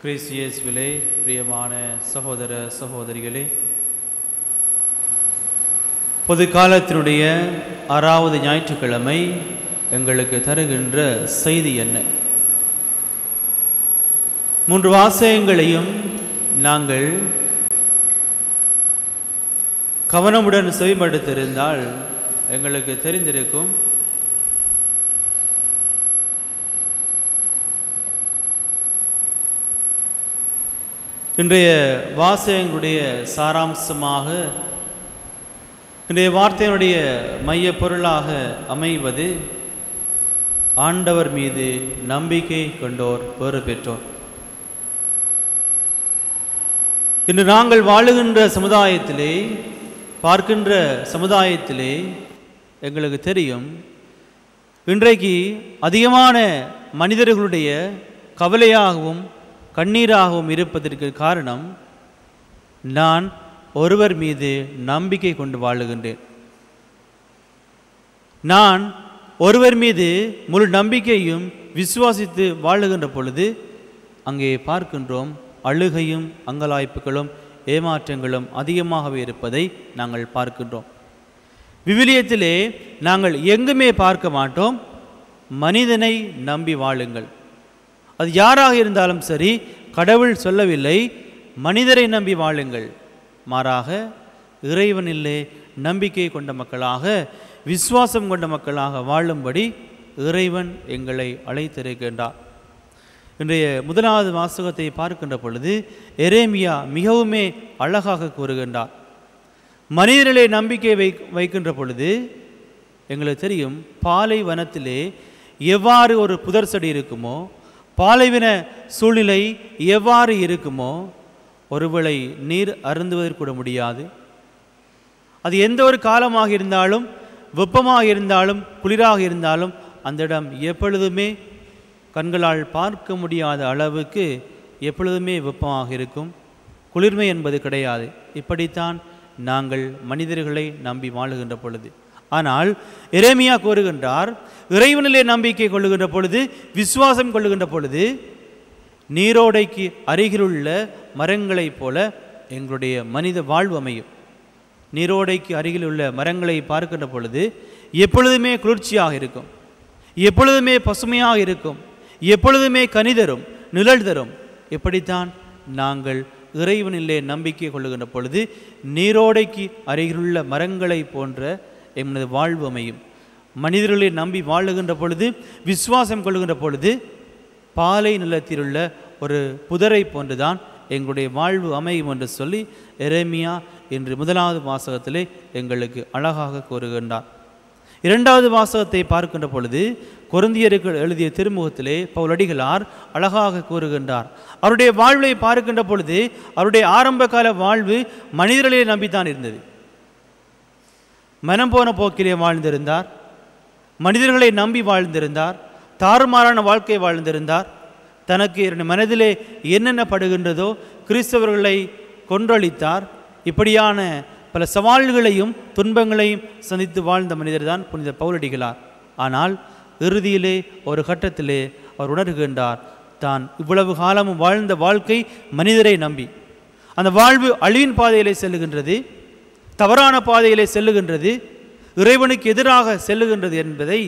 கிறிஸ்து இயேசுவிலே பிரியமான சகோதர சகோதரிகளே, பொது காலத்தினுடைய 6வது ஞாயிற்றுக்கிழமை எங்களுக்கு தருகின்ற செய்தி என்ன? 3 வாசகங்களையும் நாங்கள் கவனமுடன் செவிமடுத்திருந்தால் எங்களுக்கு தெரிந்திருக்கும். இன்றைய வாசகங்களுடைய சாராம்சமாக, இன்றைய வார்த்தையினுடைய மைய பொருளாக அமைவது ஆண்டவர் மீது நம்பிக்கை கொண்டோர் பேறு பெற்றோர். இன்று நாங்கள் வாழுகின்ற சமுதாயத்திலே, பார்க்கின்ற சமுதாயத்திலே எங்களுக்கு தெரியும், இன்றைக்கு அதிகமான மனிதர்களுடைய கவலையாகவும் கண்ணீராகவும் இருப்பதற்கு காரணம், நான் ஒருவர் மீது நம்பிக்கை கொண்டு வாழுகின்றேன், நான் ஒருவர் மீது முழு நம்பிக்கையும் விசுவாசித்து வாழுகின்ற பொழுது அங்கே பார்க்கின்றோம் அழுகையும் அங்கலாய்ப்புகளும் ஏமாற்றங்களும் அதிகமாகவே இருப்பதை நாங்கள் பார்க்கின்றோம். விவிலியத்திலே நாங்கள் எங்குமே பார்க்க மாட்டோம், மனிதனை நம்பி வாழுங்கள். அது யாராக இருந்தாலும் சரி, கடவுள் சொல்லவில்லை மனிதரை நம்பி வாழுங்கள், மாறாக இறைவனிலே நம்பிக்கை கொண்ட மக்களாக, விசுவாசம் கொண்ட மக்களாக வாழும்படி இறைவன் எங்களை அழைத்திருக்கின்றார். இன்றைய 1வது வாசகத்தை பார்க்கின்ற பொழுது எரேமியா மிகவுமே அழகாக கூறுகின்றார். மனிதர்களே நம்பிக்கை வைக்கின்ற பொழுது எங்களுக்கு தெரியும், பாலைவனத்திலே எவ்வாறு ஒரு புதர் செடி இருக்குமோ, பாலைவன சூழ்நிலை எவ்வாறு இருக்குமோ, ஒருவேளை நீர் அருந்துவதற்கூட முடியாது. அது எந்த ஒரு காலமாக இருந்தாலும், வெப்பமாக இருந்தாலும் குளிராக இருந்தாலும், அந்த இடம் எப்பொழுதுமே கண்களால் பார்க்க முடியாத அளவுக்கு எப்பொழுதுமே வெப்பமாக இருக்கும், குளிர்மை என்பது கிடையாது. இப்படித்தான் நாங்கள் மனிதர்களை நம்பி வாழுகின்ற பொழுது. ஆனால் எரேமியா கூறுகின்றார், இறைவனிலே நம்பிக்கை கொள்ளுகின்ற பொழுது, விசுவாசம் கொள்ளுகின்ற பொழுது, நீரோடைக்கு அருகிலுள்ள மரங்களைப் போல எங்களுடைய மனித வாழ்வு அமையும். நீரோடைக்கு அருகில் உள்ள மரங்களை பார்க்கின்ற பொழுது எப்பொழுதுமே குளிர்ச்சியாக இருக்கும், எப்பொழுதுமே பசுமையாக இருக்கும், எப்பொழுதுமே கனி தரும், நிழல் தரும். எப்படித்தான் நாங்கள் இறைவனிலே நம்பிக்கை கொள்ளுகின்ற பொழுது நீரோடைக்கு அருகிலுள்ள மரங்களை போன்ற எமது வாழ்வு அமையும். மனிதர்களை நம்பி வாழுகின்ற பொழுது, விசுவாசம் கொள்ளுகின்ற பொழுது, பாலை நிலத்திலுள்ள ஒரு புதரை போன்றுதான் எங்களுடைய வாழ்வு அமையும் என்று சொல்லி எரேமியா இன்று 1வது வாசகத்திலே எங்களுக்கு அழகாக கூறுகின்றார். 2வது வாசகத்தை பார்க்கின்ற பொழுது கொரிந்தியருக்கு எழுதிய திருமுகத்திலே பவுலடிகளார் அழகாக கூறுகின்றார். அவருடைய வாழ்வை பார்க்கின்ற பொழுது அவருடைய ஆரம்ப கால வாழ்வு மனிதர்களே நம்பித்தான் இருந்தது. மனம் போன போக்கிலே வாழ்ந்திருந்தார், மனிதர்களை நம்பி வாழ்ந்திருந்தார், தாறுமாறான வாழ்க்கை வாழ்ந்திருந்தார். தனக்கு மனதிலே என்னென்ன படுகின்றதோ கிறிஸ்தவர்களை கொன்றளித்தார். இப்படியான பல சவால்களையும் துன்பங்களையும் சந்தித்து வாழ்ந்த மனிதர் தான் புனித பவுலடிகளார். ஆனால் இறுதியிலே ஒரு கட்டத்திலே அவர் உணர்கின்றார், தான் இவ்வளவு காலமும் வாழ்ந்த வாழ்க்கை மனிதரை நம்பி, அந்த வாழ்வு அழிவின் பாதையிலே செல்லுகின்றது, தவறான பாதையிலே செல்லுகின்றது, இறைவனுக்கு எதிராக செல்லுகின்றது என்பதை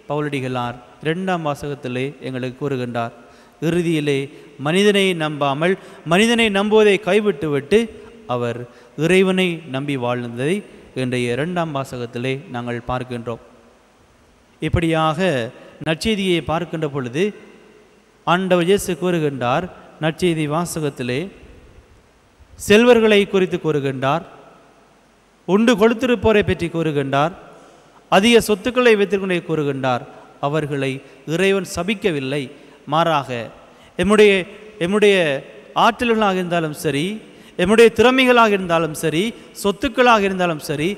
பவுலடிகளார் 2ஆம் வாசகத்திலே எங்களுக்கு கூறுகின்றார். இறுதியிலே மனிதனை நம்பாமல் மனிதனை நம்புவதை கைவிட்டுவிட்டு அவர் இறைவனை நம்பி வாழ்ந்ததை இன்றைய 2ஆம் வாசகத்திலே நாங்கள் பார்க்கின்றோம். இப்படியாக நற்செய்தியை பார்க்கின்ற பொழுது ஆண்டவர் இயேசு கூறுகின்றார், நற்செய்தி வாசகத்திலே செல்வர்களை குறித்து கூறுகின்றார், உண்டு கொளுத்திருப்போரை பற்றி கூறுகின்றார், அதிக சொத்துக்களை வைத்திருக்கொண்டே கூறுகின்றார். அவர்களை இறைவன் சபிக்கவில்லை, மாறாக எம்முடைய ஆற்றல்களாக இருந்தாலும் சரி, எம்முடைய திறமைகளாக இருந்தாலும் சரி, சொத்துக்களாக இருந்தாலும் சரி,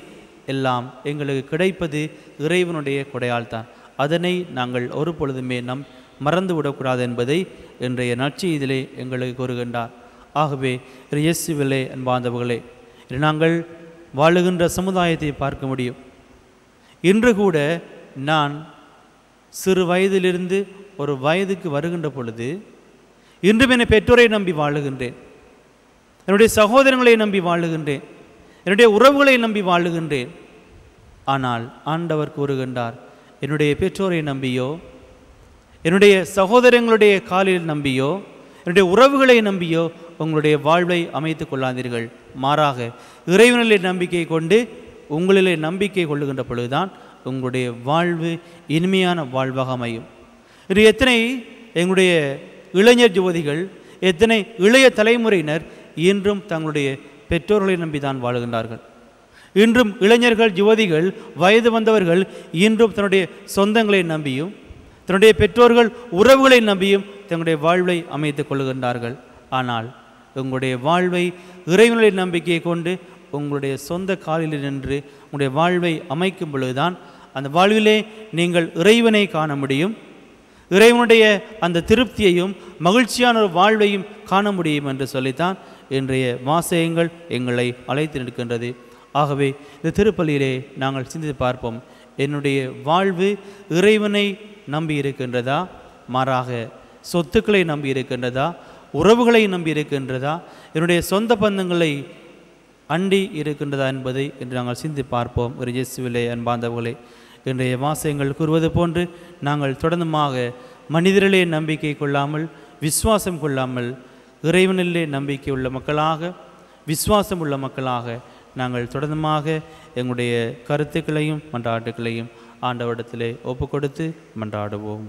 எல்லாம் எங்களுக்கு கிடைப்பது இறைவனுடைய கொடையால் தான். அதனை நாங்கள் ஒரு பொழுதுமே மறந்து விடக்கூடாது என்பதை இன்றைய நற்செய்தியிலே எங்களுக்கு கூறுகின்றார். ஆகவே இயேசுவிலே அன்பார்ந்தவர்களே, நாங்கள் வாழுகின்ற சமுதாயத்தை பார்க்க முடியும். இன்று கூட நான் சிறு வயதிலிருந்து ஒரு வயதுக்கு வருகின்ற பொழுது இன்றும் என் பெற்றோரை நம்பி வாழுகின்றேன், என்னுடைய சகோதரங்களை நம்பி வாழுகின்றேன், என்னுடைய உறவுகளை நம்பி வாழுகின்றேன். ஆனால் ஆண்டவர் கூறுகின்றார், என்னுடைய பெற்றோரை நம்பியோ, என்னுடைய சகோதரங்களுடைய காலில் நம்பியோ, என்னுடைய உறவுகளை நம்பியோ உங்களுடைய வாழ்வை அமைத்து கொள்ளாதீர்கள். மாறாக இறைவனிலே நம்பிக்கை கொண்டு உங்களிலே நம்பிக்கை கொள்ளுகின்ற பொழுதுதான் உங்களுடைய வாழ்வு இனிமையான வாழ்வாக அமையும். இது எத்தனை எங்களுடைய இளைஞர் யுவதிகள், எத்தனை இளைய தலைமுறையினர் இன்றும் தங்களுடைய பெற்றோர்களை நம்பி தான் வாழுகின்றார்கள். இன்றும் இளைஞர்கள், யுவதிகள், வயது வந்தவர்கள் இன்றும் தன்னுடைய சொந்தங்களை நம்பியும் தன்னுடைய பெற்றோர்கள் உறவுகளை நம்பியும் தங்களுடைய வாழ்வை அமைத்துக் கொள்ளுகின்றார்கள். ஆனால் உங்களுடைய வாழ்வை இறைவனுடைய நம்பிக்கையை கொண்டு உங்களுடைய சொந்த காலில் நின்று உங்களுடைய வாழ்வை அமைக்கும் பொழுதுதான் அந்த வாழ்விலே நீங்கள் இறைவனை காண முடியும், இறைவனுடைய அந்த திருப்தியையும் மகிழ்ச்சியான ஒரு வாழ்வையும் காண முடியும் என்று சொல்லித்தான் இன்றைய வாசகங்கள் எங்களை அழைத்து நிற்கின்றது. ஆகவே இந்த திருப்பலியிலே நாங்கள் சிந்தித்து பார்ப்போம், என்னுடைய வாழ்வு இறைவனை நம்பி இருக்கின்றதா, மாறாக சொத்துக்களை நம்பி இருக்கின்றதா, உறவுகளை நம்பி இருக்கின்றதா, என்னுடைய சொந்த பந்தங்களை அண்டி இருக்கின்றதா என்பதை இன்று நாங்கள் சிந்தி பார்ப்போம். ஒரு இயேசுவிலே அன்பார்ந்தவர்களே, இன்றைய வாசகங்கள் கூறுவது போன்று நாங்கள் தொடர்ந்துமாக மனிதரிலே நம்பிக்கை கொள்ளாமல், விசுவாசம் கொள்ளாமல், இறைவனிலே நம்பிக்கை உள்ள மக்களாக, விசுவாசம் உள்ள மக்களாக நாங்கள் தொடர்ந்துமாக எங்களுடைய கருத்துக்களையும் மன்றாட்டுகளையும் ஆண்டவரிடத்திலே ஒப்பு கொடுத்து மன்றாடுவோம்.